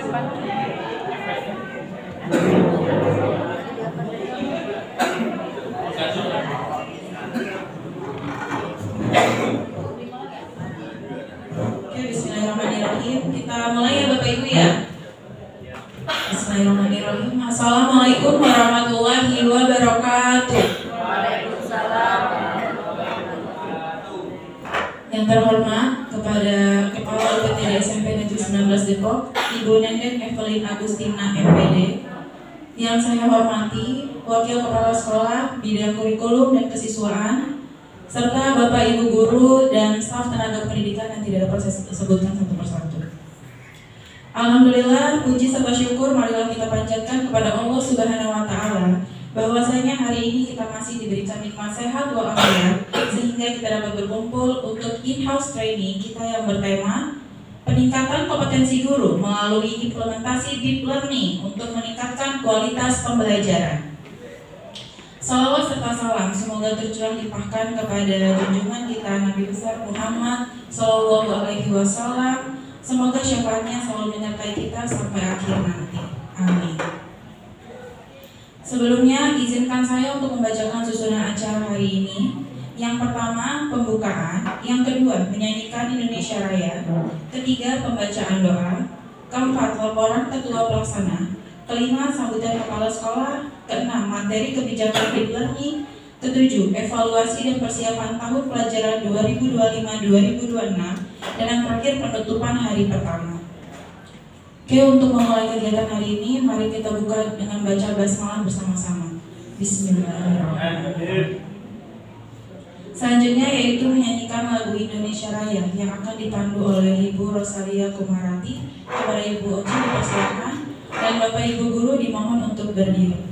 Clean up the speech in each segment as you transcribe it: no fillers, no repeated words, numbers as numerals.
Bismillahirrahmanirrahim. Kita mulai ya Bapak Ibu ya. Bismillahirrahmanirrahim. Assalamualaikum warahmatullahi wabarakatuh. Waalaikumsalam. Yang terhormat kepada Kepala UPTD SMP Negeri 19 Depok, Ibu Nenden Evelyn Agustina MPD. Yang saya hormati Wakil Kepala Sekolah Bidang Kurikulum dan Kesiswaan, serta Bapak Ibu Guru dan staf tenaga pendidikan yang tidak dapat saya sebutkan satu persatu. Alhamdulillah, puji serta syukur marilah kita panjatkan kepada Allah Subhanahu wa Ta'ala bahwasanya hari ini kita masih diberikan nikmat sehat walafiat sehingga kita dapat berkumpul untuk in-house training kita yang bertema peningkatan kompetensi guru melalui implementasi deep learning untuk meningkatkan kualitas pembelajaran. Salawat serta salam semoga tercurah limpahkan kepada junjungan kita Nabi besar Muhammad Sallallahu Alaihi Wasallam. Semoga syafaatnya selalu menyertai kita sampai akhir nanti. Amin. Sebelumnya izinkan saya untuk membacakan susunan acara hari ini. Yang pertama pembukaan, yang kedua menyanyikan Indonesia Raya, ketiga pembacaan doa, keempat laporan ketua pelaksana, kelima sambutan kepala sekolah, keenam materi kebijakan deep learning, ketujuh evaluasi dan persiapan tahun pelajaran 2025-2026, dan yang terakhir penutupan hari pertama. Oke, untuk memulai kegiatan hari ini, mari kita buka dengan baca basmalah bersama-sama. Bismillahirrahmanirrahim. Selanjutnya yaitu menyanyikan lagu Indonesia Raya yang akan dipandu oleh Ibu Rosalia Kumarati. Kepada Ibu Oci dipersilakan dan Bapak Ibu Guru dimohon untuk berdiri.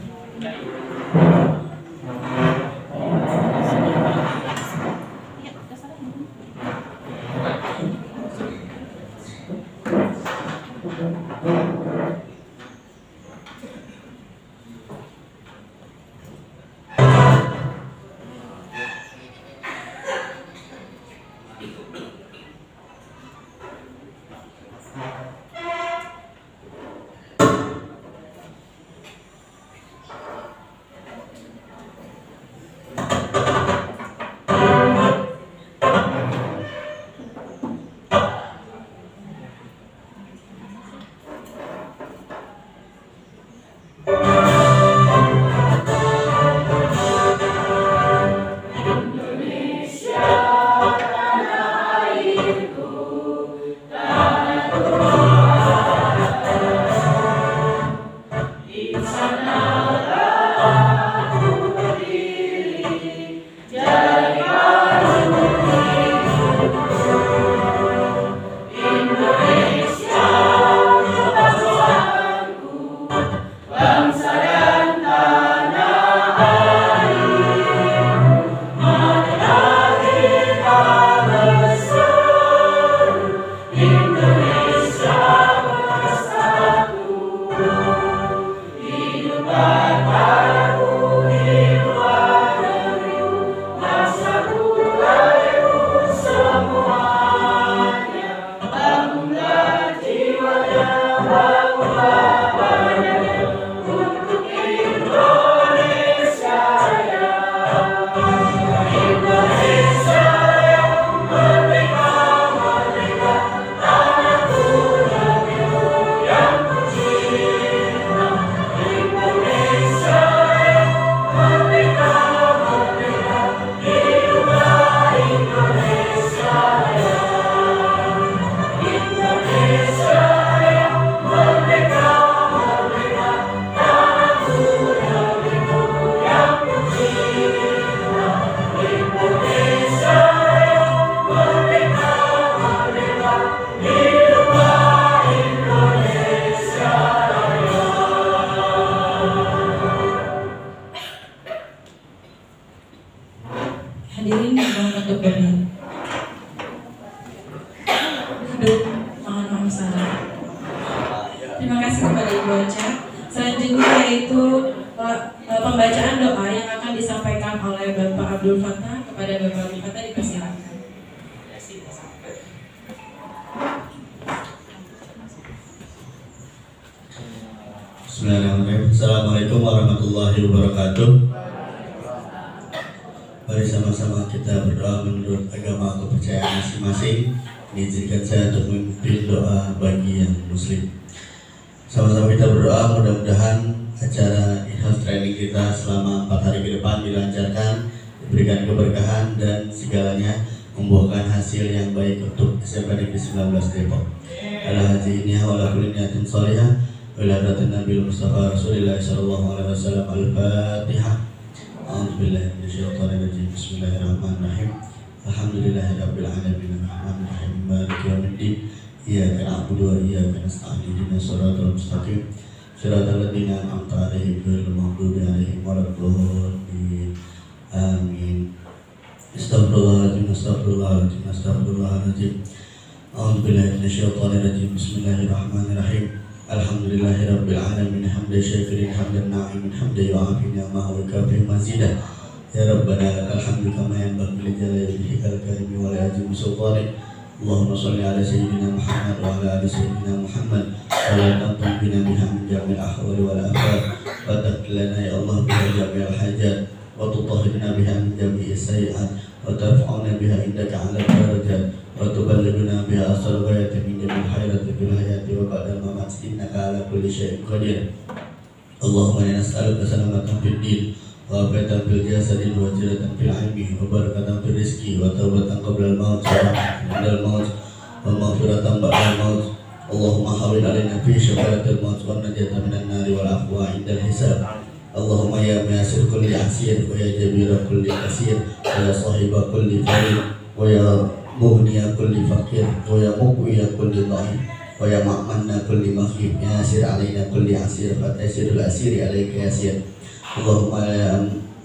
Hadirin mohon untuk berdiri. Duduk, mohon salam. Terima kasih kepada Ibu Ocha. Selanjutnya yaitu pembacaan doa yang akan disampaikan oleh Bapak Abdul Fattah. Kepada Bapak Abdul Fattah dipersilakan. Bismillahirrahmanirrahim. Assalamualaikum warahmatullahi wabarakatuh. Mari sama-sama kita berdoa menurut agama kepercayaan masing-masing. Izinkan saya untuk memimpin doa bagi yang muslim. Sama-sama kita berdoa, mudah-mudahan acara in-house training kita selama 4 hari ke depan dilancarkan, diberikan keberkahan dan segalanya membuahkan hasil yang baik untuk SMP Negeri 19 Depok. Ala hadhihi wa ala kulli niyatin shalihah wa ila hadratin Nabi Mustafa Rasulillah sallallahu alaihi wasallam. Al-Fatihah. A'udzubillahi minasyaitonir rajim. Bismillahirrahmanirrahim. Alhamdulillahirabbil alamin. Arrahmanirrahim. Maliki yaumiddin. Iyyaka na'budu wa iyyaka nasta'in. Ihdinas siratal mustaqim. Siratal ladzina an'amta 'alaihim ghairil maghdubi 'alaihim waladdallin. Amin. Astagfirullahaladzim, astagfirullahaladzim, astagfirullahaladzim. A'udzubillahi minasyaitonir rajim. Bismillahirrahmanirrahim. Alhamdulillahirabbil alamin hamdan syakirin hamdan na'imin hamdan yu'afi ni'amahu wa yukafi mazidah. Ya Rabbana lakal hamdu kama yanbaghi li jalali wajhikal karim wa li azimi sultanik. Allahumma shalli ala sayyidina Muhammad wa ala ali sayyidina Muhammad wa la tanqum bina biha min jami'il ahwali wal afat wa taqlana ya Allah biha jami'al hajat wa tutahhirna biha min jami'is sayyi'at wa tarfa'una biha indaka 'ala darajat wa tuballighuna biha asal ghayati min jami'il khairati fil hayati wa ba'da mamat innaka 'ala kulli syai'in qadir. Allahumma inna nas'aluka salamatan fid din wa afatan fil jasadi wa jiratan fil 'ilmi wa barakatan fil rizqi wa tawbatan qabla al-maut wa rahmatan 'inda al-maut wa maghfiratan ba'da al-maut. Allahumma hawwin 'alaina fi syafa'atil maut wa najatan minan nari wal afwa 'inda al-hisab. Allahumma ya muyassir kulli 'asir wa ya jabira kulli kasir wa ya sahiba kulli farid wa ya mughniya kulli faqir wa ya muqwiya kulli dha'if wa ya ma'manna kulli makhif ya asir 'alaina kulli 'asir fatasirul asiri 'alaika yasir. Allahumma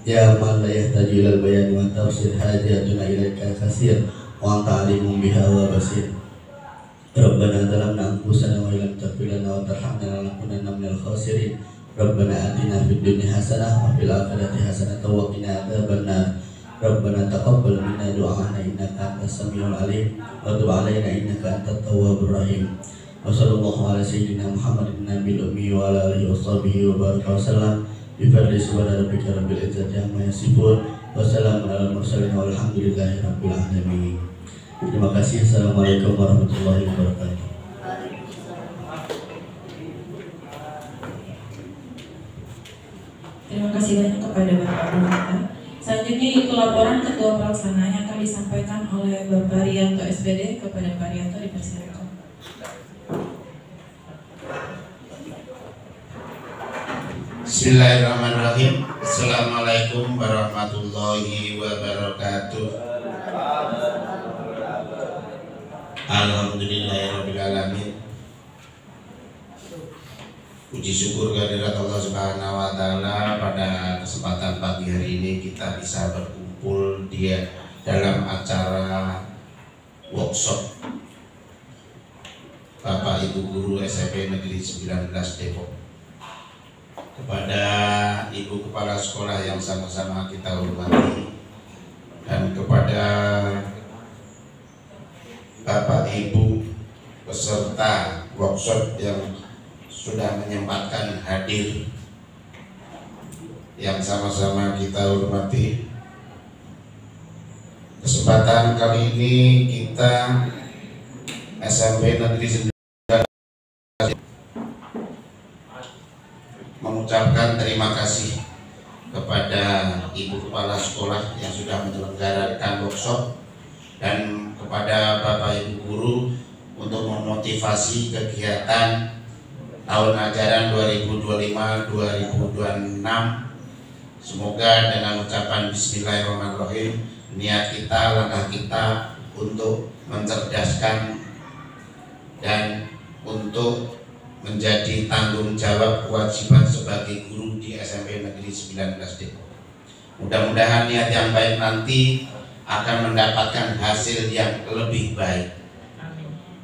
ya man la yahtaju ilal bayan wa tafsir hajatuna ilaika kasir wa anta alimun biha wa basir. Rabbana zalamna anfusana wa illam taghfir lana wa tarhamna lanakunanna minal khasirin. Rabbana atina fid dunya hasanah wa fil akhirati hasanah wa qina adzabannar. Rabbana taqabbal minna du'ana innaka antas samiul alim wa tub 'alaina innaka antat tawwabur rahim. Wa sallallahu ala sayyidina Muhammadin nabiyil ummi wa ala alihi washabihi wa baraka wasallam. Bi fadli subhana rabbika rabbil izzati amma yasifun wa salamun alal mursalin walhamdulillahi rabbil alamin. Terima kasih. Assalamualaikum warahmatullahi wabarakatuh. Terima kasih banyak kepada Bapak Pendeta. Selanjutnya itu laporan Ketua Pelaksana yang akan disampaikan oleh Bapak Rianto SPD. Kepada Pak Rianto dipersilakan. Bismillahirrahmanirrahim. Assalamualaikum warahmatullahi wabarakatuh. Alhamdulillahirabbil alamin. Puji syukur kehadirat Allah Subhanahu wa taala, pada kesempatan pagi hari ini kita bisa berkumpul di dalam acara workshop Bapak Ibu Guru SMP Negeri 19 Depok. Kepada Ibu Kepala Sekolah yang sama-sama kita hormati, dan kepada Bapak Ibu peserta workshop yang sudah menyempatkan hadir, yang sama-sama kita hormati. Kesempatan kali ini kita SMP Negeri 19 mengucapkan terima kasih kepada Ibu Kepala Sekolah yang sudah menyelenggarakan workshop, dan kepada Bapak Ibu Guru untuk memotivasi kegiatan tahun ajaran 2025-2026. Semoga dengan ucapan Bismillahirrahmanirrahim, niat kita, langkah kita untuk mencerdaskan dan untuk menjadi tanggung jawab kewajiban sebagai guru di SMP Negeri 19 Depok. Mudah-mudahan niat yang baik nanti akan mendapatkan hasil yang lebih baik.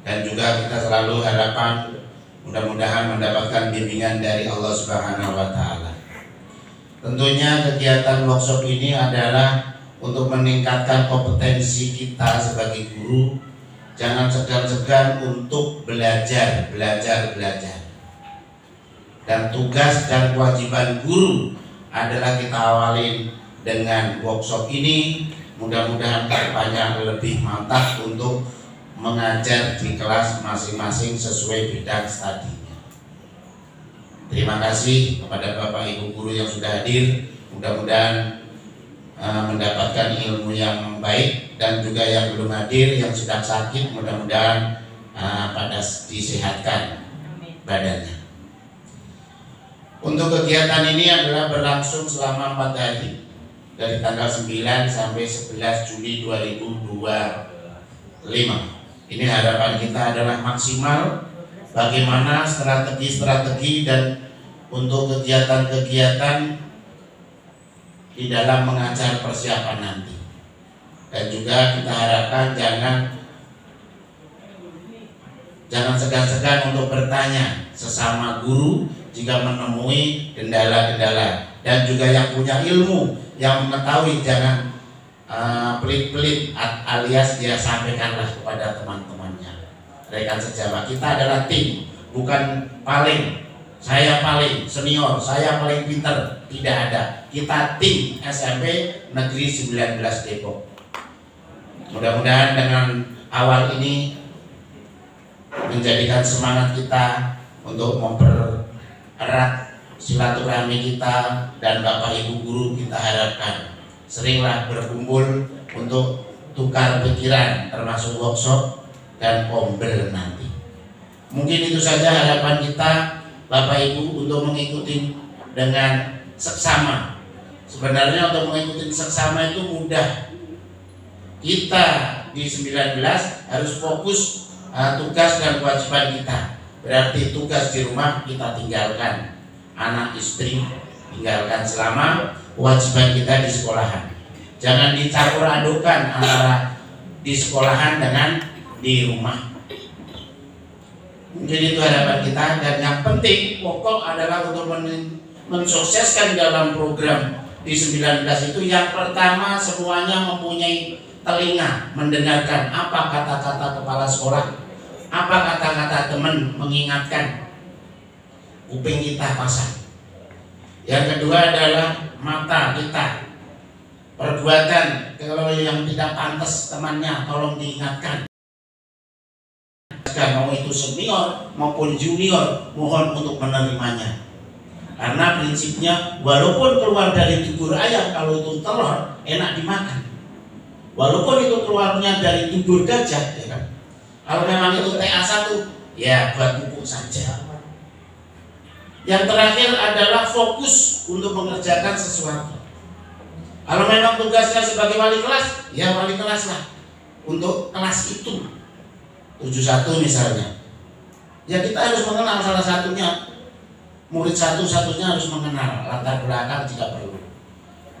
Dan juga kita selalu harapan mudah-mudahan mendapatkan bimbingan dari Allah Subhanahu wa taala. Tentunya kegiatan workshop ini adalah untuk meningkatkan kompetensi kita sebagai guru. Jangan segan-segan untuk belajar. Dan tugas dan kewajiban guru adalah kita awalin dengan workshop ini. Mudah-mudahan kedepannya lebih mantap untuk mengajar di kelas masing-masing sesuai bidang studinya. Terima kasih kepada Bapak Ibu guru yang sudah hadir. Mudah-mudahan mendapatkan ilmu yang baik, dan juga yang belum hadir yang sedang sakit mudah-mudahan pada disehatkan badannya. Untuk kegiatan ini adalah berlangsung selama 4 hari dari tanggal 9 sampai 11 Juli 2025. Ini harapan kita adalah maksimal bagaimana strategi-strategi dan untuk kegiatan-kegiatan di dalam mengajar persiapan nanti. Dan juga kita harapkan jangan segan-segan untuk bertanya sesama guru jika menemui kendala-kendala, dan juga yang punya ilmu, yang mengetahui jangan pelit-pelit alias dia sampaikanlah kepada teman-temannya. Rekan sejawat kita adalah tim, bukan saya paling senior, saya paling pinter, tidak ada. Kita tim SMP Negeri 19 Depok. Mudah-mudahan dengan awal ini menjadikan semangat kita untuk mempererat silaturahmi kita, dan Bapak Ibu guru kita harapkan seringlah berkumpul untuk tukar pikiran, termasuk workshop dan kombel nanti. Mungkin itu saja harapan kita Bapak Ibu untuk mengikuti dengan seksama. Sebenarnya untuk mengikuti seksama itu mudah. Kita di 19 harus fokus tugas dan kewajiban kita. Berarti tugas di rumah kita tinggalkan, anak istri tinggalkan selama kewajiban kita di sekolahan. Jangan dicampur adukan antara di sekolahan dengan di rumah. Mungkin itu harapan kita, dan yang penting pokok adalah untuk mensukseskan dalam program di 19 itu. Yang pertama, semuanya mempunyai telinga mendengarkan apa kata-kata kepala sekolah, apa kata-kata teman mengingatkan, kuping kita pasang. Yang kedua adalah mata kita, perbuatan kalau yang tidak pantas temannya tolong diingatkan. Mau itu senior maupun junior, mohon untuk menerimanya. Karena prinsipnya walaupun keluar dari tubuh ayam, kalau itu telur enak dimakan. Walaupun itu keluarnya dari tubuh gajah, ya kan? Kalau memang itu TA1, ya buat pupuk saja. Yang terakhir adalah fokus untuk mengerjakan sesuatu. Kalau memang tugasnya sebagai wali kelas, ya wali kelas lah untuk kelas itu. 71 misalnya, ya kita harus mengenal salah satunya, murid satu-satunya harus mengenal latar belakang jika perlu.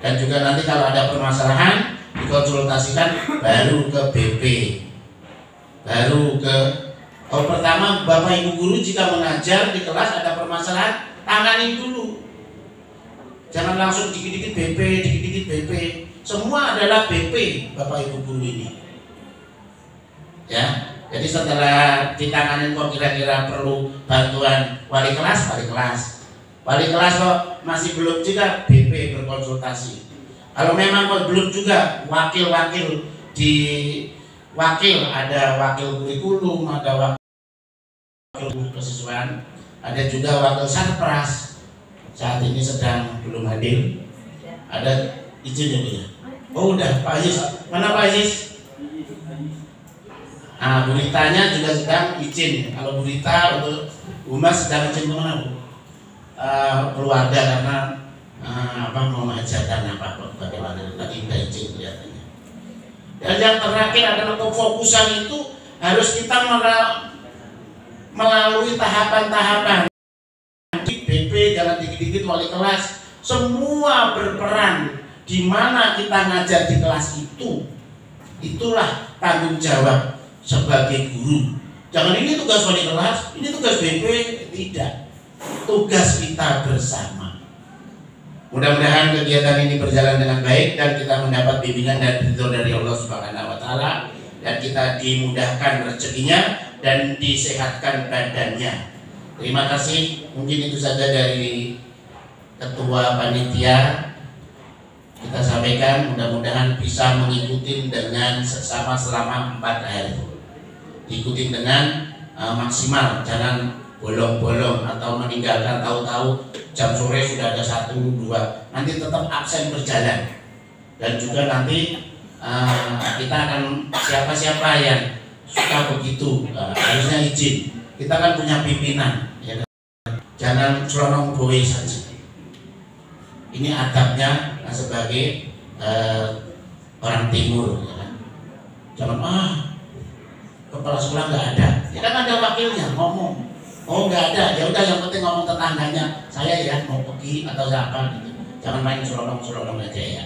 Dan juga nanti kalau ada permasalahan dikonsultasikan baru ke BP, pertama Bapak Ibu guru jika mengajar di kelas ada permasalahan, tangani dulu, jangan langsung dikit-dikit BP. Semua adalah BP Bapak Ibu guru ini, ya. Jadi setelah ditanganin kok kira-kira perlu bantuan wali kelas kok masih belum juga, BP berkonsultasi. Kalau memang kok belum juga, wakil ada wakil kurikulum, ada wakil kesiswaan, ada juga wakil sarpras. Saat ini sedang belum hadir. Ada izin ya Bu ya? Oh udah, Pak Aziz. Mana Pak Aziz? Bu Ritanya juga sedang izin. Kalau Bu Rita untuk Humas sedang izin kemana Bu? Keluarga karena mau mengajarkan bagaimana tadi udah izin kelihatannya. Dan yang terakhir adalah kefokusan itu harus kita melalui tahapan-tahapan. Di BP jangan dikit-dikit wali kelas, semua berperan. Di mana kita ngajar di kelas itu, itulah tanggung jawab sebagai guru. Jangan ini tugas wali kelas, ini tugas BP, tidak. Tugas kita bersama. Mudah-mudahan kegiatan ini berjalan dengan baik dan kita mendapat bimbingan dan ridho dari Allah Subhanahu wa taala, dan kita dimudahkan rezekinya dan disehatkan badannya. Terima kasih. Mungkin itu saja dari Ketua Panitia. Kita sampaikan mudah-mudahan bisa mengikuti dengan seksama selama 4 hari. Diikuti dengan maksimal, jangan bolong-bolong atau meninggalkan tahu-tahu jam sore sudah ada 1, 2. Nanti tetap absen berjalan. Dan juga nanti kita akan siapa-siapa yang suka begitu harusnya izin. Kita kan punya pimpinan, ya. Jangan selonong boy saja. Ini adabnya sebagai orang timur, ya kan? Jangan kepala sekolah nggak ada, ya kan ada wakilnya ngomong. Oh nggak ada, ya udah yang penting ngomong tetangganya. Saya ya mau pergi atau siapa gitu. Jangan main selonong aja ya.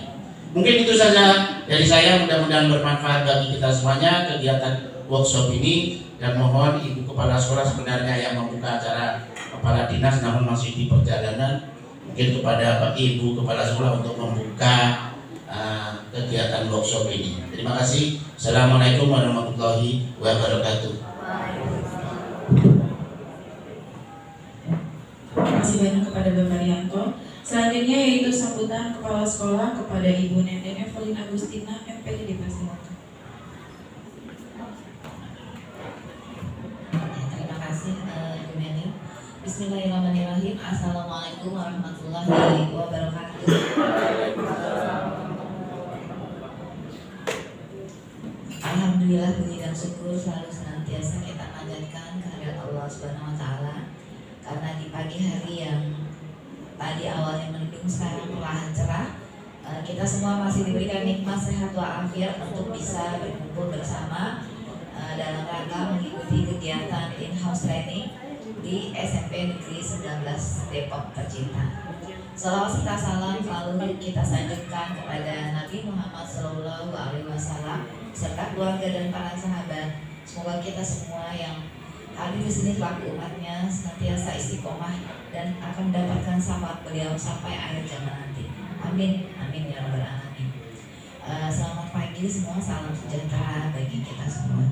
Mungkin itu saja dari saya. Mudah-mudahan bermanfaat bagi kita semuanya kegiatan workshop ini, dan mohon Ibu Kepala Sekolah sebenarnya yang membuka acara Kepala Dinas namun masih di perjalanan. Mungkin kepada Pak Ibu Kepala Sekolah untuk membuka kegiatan workshop ini. Terima kasih. Assalamualaikum warahmatullahi wabarakatuh. Terima kasih banyak kepada Bapak Rianto. Selanjutnya yaitu sambutan Kepala Sekolah kepada Ibu Nenden Evelyn Agustina, MPD dipersilakan. Terima kasih Bu Meni. Bismillahirrahmanirrahim. Assalamualaikum warahmatullahi wabarakatuh. Alhamdulillah, puji dan syukur selalu senantiasa kita panjatkan kehadirat Allah Subhanahu wa taala. Karena di pagi hari yang tadi awalnya mendung sekarang perlahan cerah, kita semua masih diberikan nikmat sehat walafiat untuk bisa berkumpul bersama dalam rangka mengikuti kegiatan in-house training di SMP Negeri 19 Depok tercinta. Salawat serta salam selalu kita sanjungkan kepada Nabi Muhammad SAW serta keluarga dan para sahabat. Semoga kita semua yang hadir di sini selaku umatnya senantiasa istiqomah dan akan mendapatkan syafaat beliau sampai akhir zaman nanti. Amin, amin ya rabbal alamin. Selamat pagi semua, salam sejahtera bagi kita semua.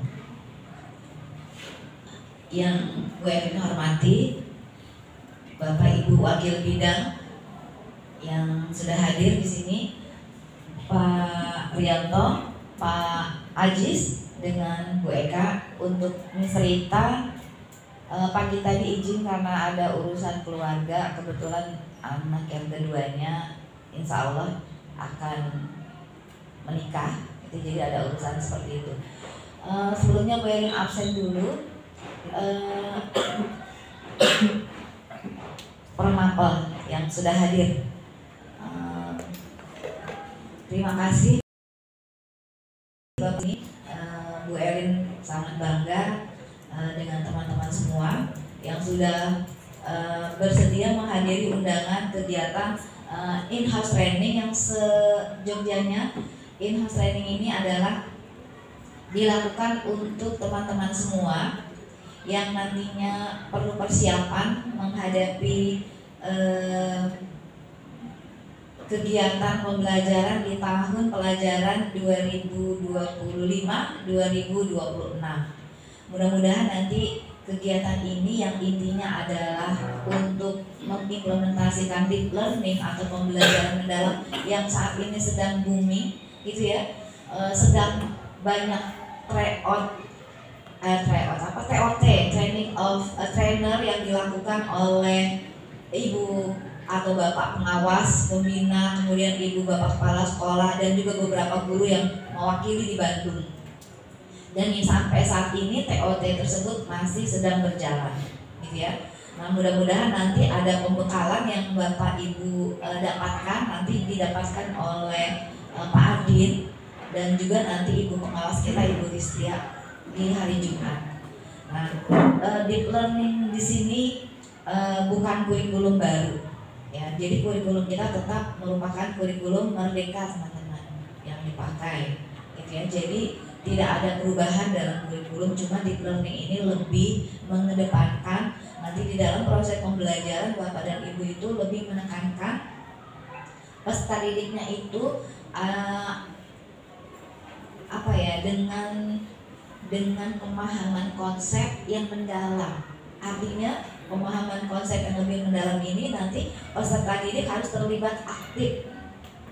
Yang gue hormati Bapak Ibu Wakil Bidang yang sudah hadir di sini, Pak Rianto, Pak Ajis dengan Bu Eka untuk mencerita. Pagi tadi izin karena ada urusan keluarga, kebetulan anak yang keduanya insya Allah akan menikah, jadi ada urusan seperti itu. Sebelumnya Bu Erin absen dulu. Permapel yang sudah hadir, terima kasih Bapak ini. Bu Erin sangat bangga dengan teman-teman semua yang sudah bersedia menghadiri undangan kegiatan in-house training yang sejogjanya. In-house training ini adalah dilakukan untuk teman-teman semua yang nantinya perlu persiapan menghadapi kegiatan pembelajaran di tahun pelajaran 2025-2026. Mudah-mudahan nanti kegiatan ini yang intinya adalah untuk mengimplementasikan deep learning atau pembelajaran mendalam yang saat ini sedang booming, gitu ya, sedang banyak TOT, training of a trainer yang dilakukan oleh ibu atau bapak pengawas, pembina, kemudian ibu bapak kepala sekolah dan juga beberapa guru yang mewakili di Bandung. Dan sampai saat ini TOT tersebut masih sedang berjalan, gitu ya. Nah, mudah-mudahan nanti ada pembekalan yang bapak ibu dapatkan, nanti didapatkan oleh Pak Adin dan juga nanti ibu pengawas kita, Ibu Ristia, di hari Jumat. Nah, deep learning di sini bukan kurikulum baru, ya. Jadi kurikulum kita tetap merupakan kurikulum merdeka, teman-teman, yang dipakai, gitu ya. Jadi tidak ada perubahan dalam kurikulum, cuma deep learning ini lebih mengedepankan nanti di dalam proses pembelajaran Bapak dan Ibu itu lebih menekankan peserta didiknya itu dengan pemahaman konsep yang mendalam. Artinya pemahaman konsep yang lebih mendalam ini, nanti peserta didik harus terlibat aktif,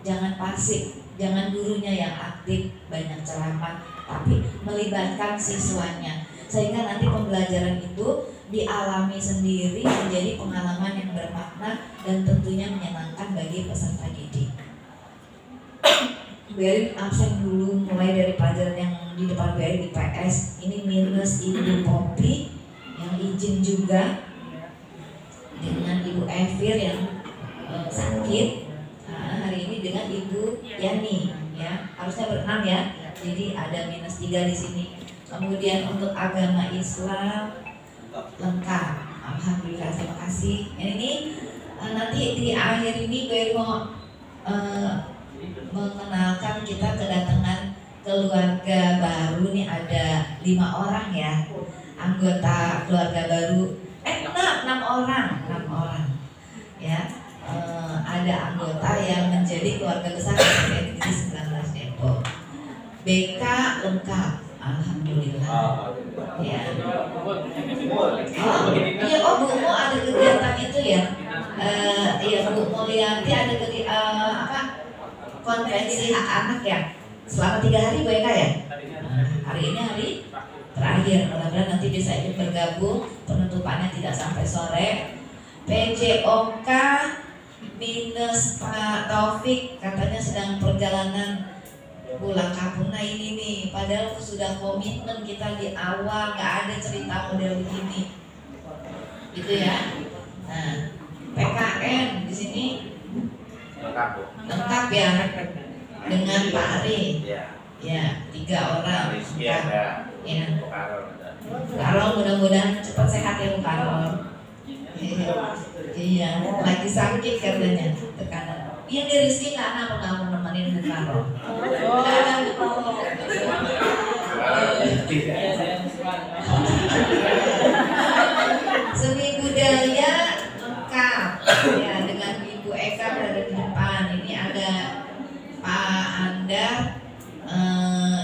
jangan pasif, jangan gurunya yang aktif banyak ceramah, tapi melibatkan siswanya, sehingga nanti pembelajaran itu dialami sendiri menjadi pengalaman yang bermakna dan tentunya menyenangkan bagi peserta didik. Bu Erin absen dulu mulai dari pelajaran yang di depan Bu Erin di PS. Ini minus Ibu Popi yang izin juga, dengan Ibu Evir yang sakit. Nah, hari ini dengan Ibu Yani, ya harusnya berenam ya. Jadi ada -3 di sini. Kemudian untuk agama Islam lengkap. Alhamdulillah, terima kasih. Ini nanti di akhir ini Bu Erin mau mengenalkan kita kedatangan keluarga baru nih, ada 5 orang ya anggota keluarga baru, 6 orang ya. Ada anggota yang menjadi keluarga besar SPN Negeri 19 Depok. BK lengkap, alhamdulillah ya. Bu Mo ada kegiatan itu ya. Iya, Bu Mulyanti ada konferensi hak anak ya, selama 3 hari Bu Eka ya. Hari ini hari terakhir, mudah-mudahan nanti bisa ikut bergabung, penutupannya tidak sampai sore. PJOK minus Pak Taufik katanya sedang perjalanan pulang kampung. Nah ini nih, padahal sudah komitmen kita di awal, nggak ada cerita model begini gitu ya. Nah PKN di sini lengkap ya, dengan Pak Ari ya, 3 orang lengkap ya. Karol mudah-mudahan cepat sehat ya Bu Karol. Iya, lagi sakit katanya, tekanan. Yang di Rizky nggak mau nemenin Bu Karol. Seni budaya lengkap ya, dengan Ibu Eka berada di depan. Ini ada Pak Andar,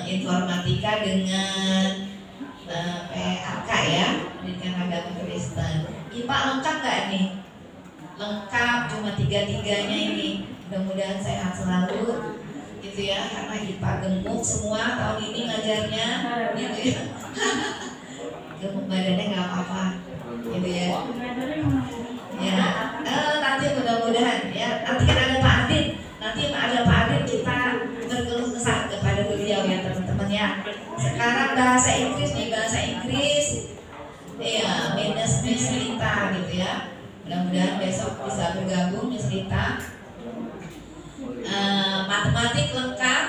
informatika dengan PAK ya, pendidikan agama Kristen. IPA lengkap nggak nih? Lengkap, cuma 3-3-nya ini. Mudah-mudahan sehat selalu gitu ya, karena IPA gemuk semua tahun ini ngajarnya gitu ya. Gemuk badannya nggak apa-apa gitu ya. Ya, nanti mudah-mudahan ya, nanti kan ada Pak Adin. Nanti ada Pak Adin, kita berkeluh kesah kepada beliau ya teman-teman ya. Sekarang bahasa Inggris nih, bahasa Inggris ya, minus Miss Rita gitu ya. Mudah-mudahan besok bisa bergabung Miss Rita. Matematik lengkap,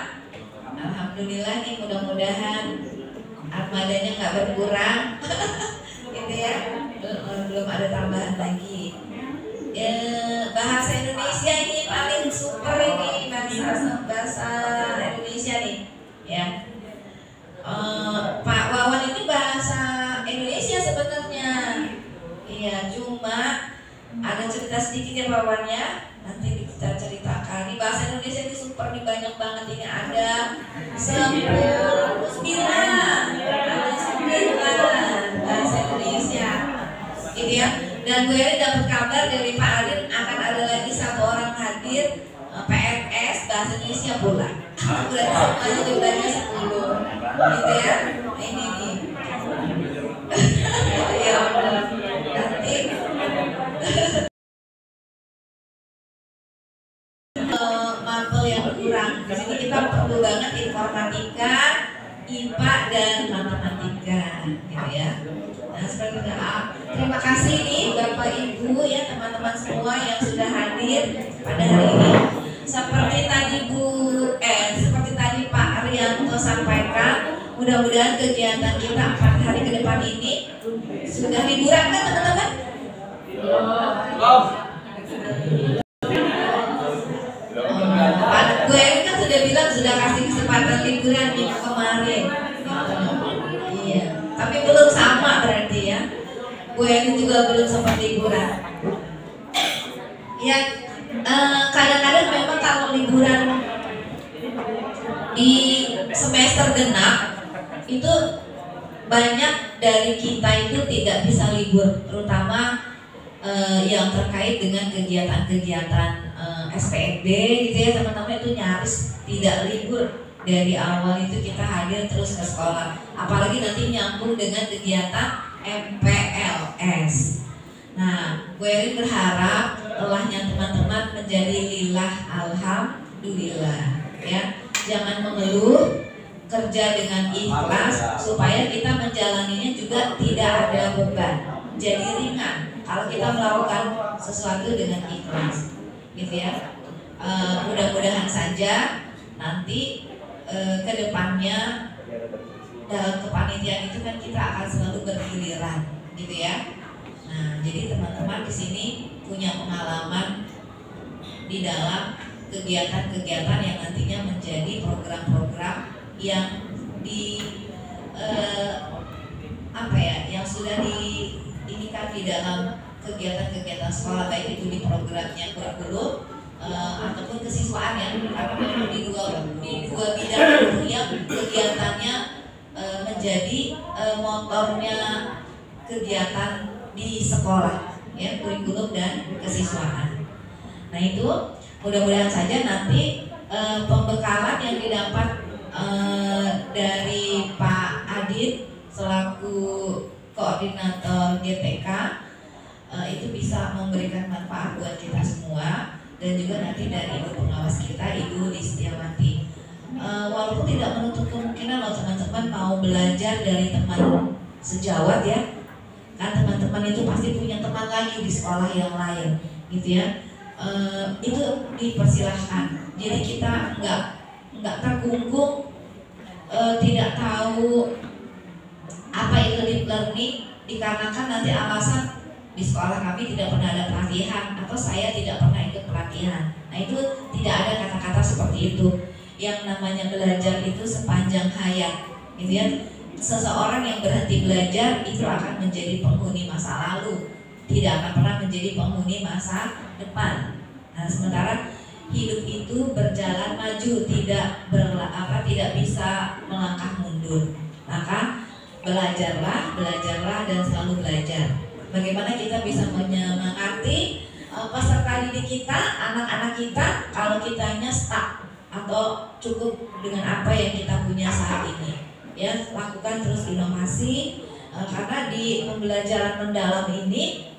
alhamdulillah nih, mudah-mudahan armadanya nggak berkurang gitu ya, belum ada tambahan lagi. Bahasa Indonesia ini paling super ini, bahasa Indonesia nih ya. Pak Wawan ini bahasa Indonesia sebenarnya, iya, cuma ada cerita sedikit ya Pak Wawannya, nanti kita ceritakan. Ini bahasa Indonesia ini super nih, banyak banget ini, ada 9 bahasa Indonesia gitu ya. Dan gue dapat kabar dari Pak Adin akan ada lagi 1 orang hadir PNS bahasa Indonesia pula. Berarti semuanya jumlahnya 10 gitu ya. Ini nih ya benar. Nanti mapel yang kurang. Di sini kita perlu banget informatika, IPA dan matematika gitu ya. Nah seperti itu. Terima kasih nih Bapak Ibu ya, teman-teman semua yang sudah hadir pada hari ini. Seperti tadi Pak Arianto sampaikan, mudah-mudahan kegiatan kita 4 hari ke depan ini sudah liburan kan teman-teman? Gue kan sudah bilang sudah kasih kesempatan liburan minggu kemarin. Iya, tapi belum sama berarti ya. Gue ini juga belum sempat liburan. Ya, kadang-kadang memang kalau liburan di semester genap itu banyak dari kita itu tidak bisa libur, terutama yang terkait dengan kegiatan-kegiatan SPMB gitu ya teman-teman, itu nyaris tidak libur. Dari awal itu kita hadir terus ke sekolah, apalagi nanti nyambung dengan kegiatan MPLS. Nah, Bu Erin berharap lelahnya teman-teman menjadi lillah alhamdulillah ya. Jangan mengeluh, kerja dengan ikhlas supaya kita menjalaninya juga tidak ada beban, jadi ringan kalau kita melakukan sesuatu dengan ikhlas gitu ya. Mudah-mudahan saja nanti kedepannya dalam kepanitiaan itu kan kita akan selalu bergiliran gitu ya. Nah, jadi teman-teman di sini punya pengalaman di dalam kegiatan-kegiatan yang nantinya menjadi program-program yang yang sudah diinikan di dalam kegiatan-kegiatan sekolah, baik itu di programnya kurikulum ataupun kesiswaan ya, karena memang di dua bidang itu yang kegiatannya menjadi motornya kegiatan di sekolah ya, kurikulum dan kesiswaan. Nah itu mudah-mudahan saja nanti pembekalan yang didapat dari Pak Adit selaku koordinator GTK itu bisa memberikan manfaat buat kita semua, dan juga nanti dari ibu pengawas kita, Ibu Listiawati. Walaupun tidak menutup kemungkinan loh teman-teman mau belajar dari teman sejawat ya, kan teman-teman itu pasti punya teman lagi di sekolah yang lain gitu ya. Itu dipersilahkan. Jadi kita nggak terkungkung, tidak tahu apa itu deep learning dikarenakan nanti alasan di sekolah kami tidak pernah ada pelatihan atau saya tidak pernah ikut pelatihan. Nah itu tidak ada kata-kata seperti itu. Yang namanya belajar itu sepanjang hayat gitu ya. Seseorang yang berhenti belajar itu akan menjadi penghuni masa lalu, tidak akan pernah menjadi penghuni masa depan. Nah, sementara hidup itu berjalan maju, tidak bisa melangkah mundur. Maka belajarlah dan selalu belajar. Bagaimana kita bisa menyemangati peserta didik kita, anak-anak kita, kalau kitanya stuck atau cukup dengan apa yang kita punya saat ini. Ya, lakukan terus inovasi karena di pembelajaran mendalam ini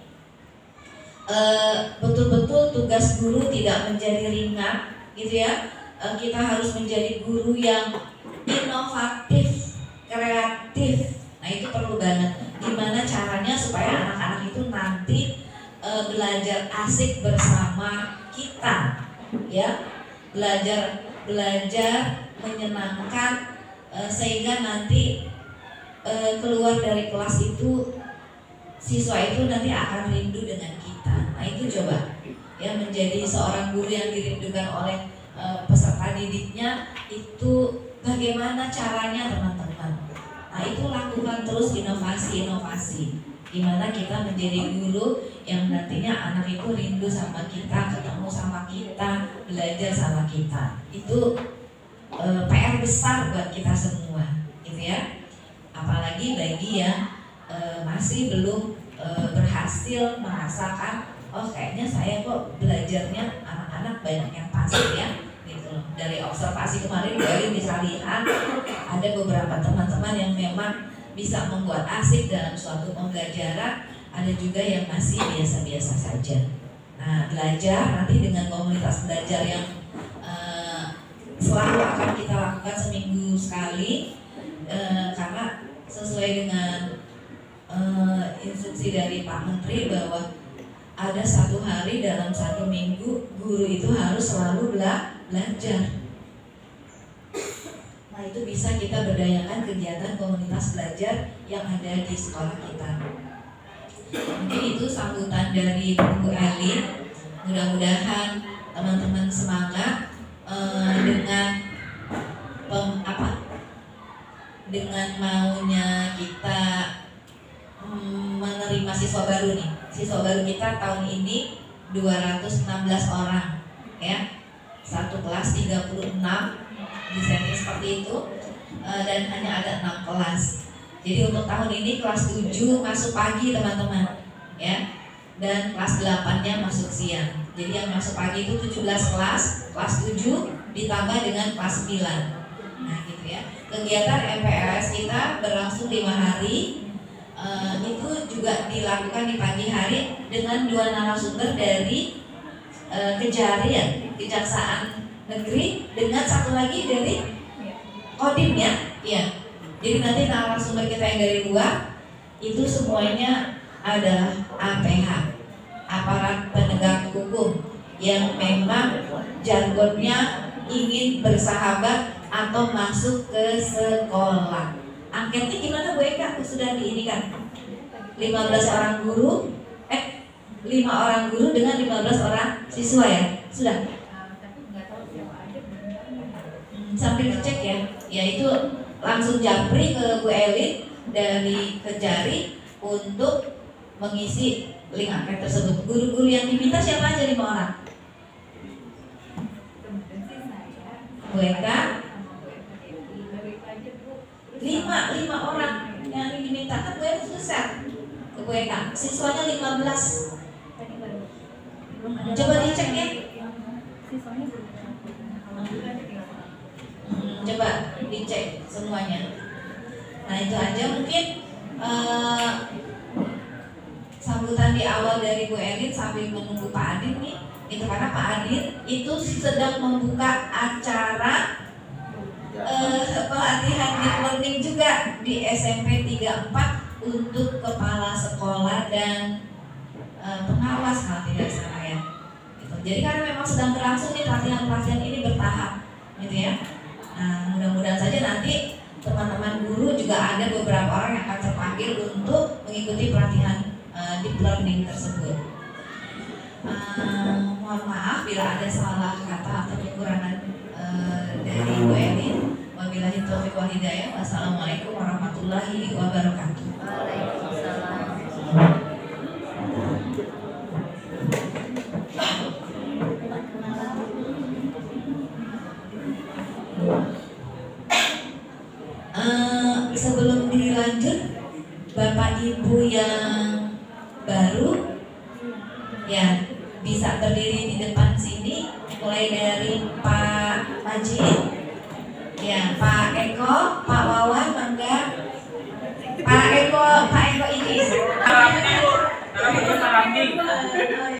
betul-betul tugas guru tidak menjadi ringan gitu ya. Kita harus menjadi guru yang inovatif, kreatif. Nah itu perlu banget. Gimana caranya supaya anak-anak itu nanti belajar asik bersama kita, ya, belajar menyenangkan, sehingga nanti keluar dari kelas itu siswa itu nanti akan rindu dengan kita. Nah itu coba ya, menjadi seorang guru yang dirindukan oleh peserta didiknya itu bagaimana caranya teman-teman. Nah itu lakukan terus inovasi-inovasi, gimana kita menjadi guru yang nantinya anak itu rindu sama kita, ketemu sama kita, belajar sama kita. Itu PR besar buat kita semua gitu ya. Apalagi bagi yang masih belum berhasil merasakan, oh kayaknya saya kok belajarnya anak-anak banyak yang pasif ya gitu. Dari observasi kemarin Erin bisa lihat ada beberapa teman-teman yang memang bisa membuat asik dalam suatu pembelajaran, ada juga yang masih biasa-biasa saja. Nah belajar nanti dengan komunitas belajar yang selalu akan kita lakukan seminggu sekali, karena sesuai dengan instruksi dari Pak Menteri bahwa ada 1 hari dalam 1 minggu guru itu harus selalu belajar. Nah itu bisa kita berdayakan kegiatan komunitas belajar yang ada di sekolah kita. Mungkin itu sambutan dari Bu Elin. Mudah-mudahan teman-teman semangat dengan maunya kita menerima siswa baru nih. Siswa baru kita tahun ini 216 orang ya. Satu kelas 36 disetting seperti itu, dan hanya ada 6 kelas. Jadi untuk tahun ini kelas 7 masuk pagi teman-teman ya. dan kelas 8-nya masuk siang. Jadi yang masuk pagi itu 17 kelas 7 ditambah dengan kelas 9. Nah gitu ya. Kegiatan MPLS kita berlangsung 5 hari. Itu juga dilakukan di pagi hari dengan 2 narasumber dari Kejaksaan Negeri dengan 1 lagi dari Kodim ya. Jadi nanti narasumber kita yang dari luar itu semuanya adalah APH, aparat penegak hukum, yang memang jargonnya ingin bersahabat atau masuk ke sekolah. Angketnya gimana Bu Eka? Sudah diinikan 15 orang guru 5 orang guru dengan 15 orang siswa ya? Sudah? Sambil dicek ya. Ya itu langsung japri ke Bu Elin dari Kejari untuk mengisi link angket tersebut. Guru-guru yang diminta siapa aja 5 orang? Bu Eka 5 orang yang diminta kan Bu Eka sudah set ke Bu Eka. Siswanya 15. Coba dicek ya. Coba dicek semuanya. Nah itu aja mungkin sambutan di awal dari Bu Elin sambil menunggu Pak Adin nih. Itu karena Pak Adin itu sedang membuka acara pelatihan deep learning juga di SMP 34 untuk kepala sekolah dan pengawas kalau tidak salah ya. Gitu. Jadi karena memang sedang berlangsung nih pelatihan ini bertahap, gitu ya. Nah mudah-mudahan saja nanti teman-teman guru juga ada beberapa orang yang akan terpanggil untuk mengikuti pelatihan deep learning tersebut. Mohon maaf bila ada salah kata atau kekurangan dari Bu Elin. Wabillahi taufiq wal hidayah. Wassalamualaikum warahmatullahi wabarakatuh. Waalaikumsalam. Sebelum dilanjut, Bapak Ibu yang baru ya bisa berdiri di depan sini, mulai dari Pak Majid, ya Pak Eko, Pak Wawan, mangga. Pak Eko ini.